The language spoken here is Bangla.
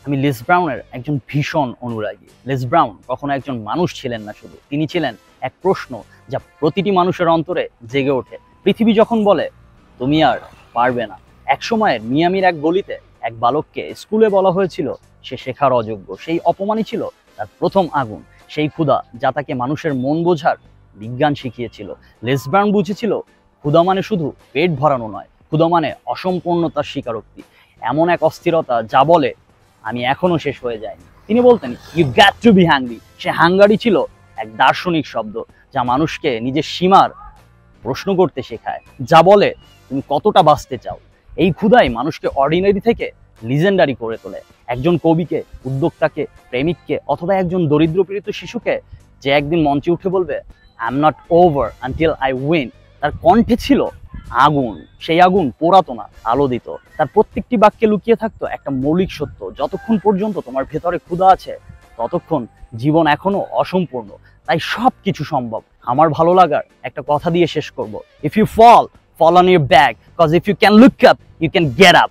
আমি লেস ব্রাউনের একজন ভীষণ অনুরাগী। লেস ব্রাউন কখনো একজন মানুষ ছিলেন না, শুধু তিনি ছিলেন এক প্রশ্ন যা প্রতিটি মানুষের অন্তরে জেগে ওঠে। পৃথিবী যখন বলে তুমি আর পারবে না। এক সময়ের মিয়ামির এক গলিতে এক বালককে স্কুলে বলা হয়েছিল সে শেখার অযোগ্য। সেই অপমানই ছিল তার প্রথম আগুন, সেই ক্ষুধা যা তাকে মানুষের মন বোঝার বিজ্ঞান শিখিয়েছিল। লেস ব্রাউন বুঝেছিল ক্ষুধা মানে শুধু পেট ভরানো নয়, ক্ষুধা মানে অসম্পূর্ণতার স্বীকারোক্তি, এমন এক অস্থিরতা যা বলে আমি এখনো শেষ হয়ে যাইনি। তিনি বলতেন you got to be hungry. সে হাঙ্গারি ছিল এক দার্শনিক শব্দ যা মানুষকে নিজের সীমার প্রশ্ন করতে শেখায়, যা বলে তুমি কতটা বাঁচতে চাও। এই ক্ষুধাই মানুষকে অর্ডিনারি থেকে লিজেন্ডারি করে তোলে। একজন কবিকে, উদ্যোক্তাকে, প্রেমিককে অথবা একজন দরিদ্রপীড়িত শিশুকে যে একদিন মঞ্চে উঠে বলবে I am not over until I win, তার কণ্ঠে ছিল আগুন। সেই আগুন পোড়াতো না, আলো দিত। তার প্রত্যেকটি বাক্যে লুকিয়ে থাকতো একটা মৌলিক সত্য, যতক্ষণ পর্যন্ত তোমার ভেতরে ক্ষুধা আছে ততক্ষণ জীবন এখনো অসম্পূর্ণ, তাই সব কিছু সম্ভব। আমার ভালো লাগার একটা কথা দিয়ে শেষ করব, if you fall on your back, cause if you can look up you can get up.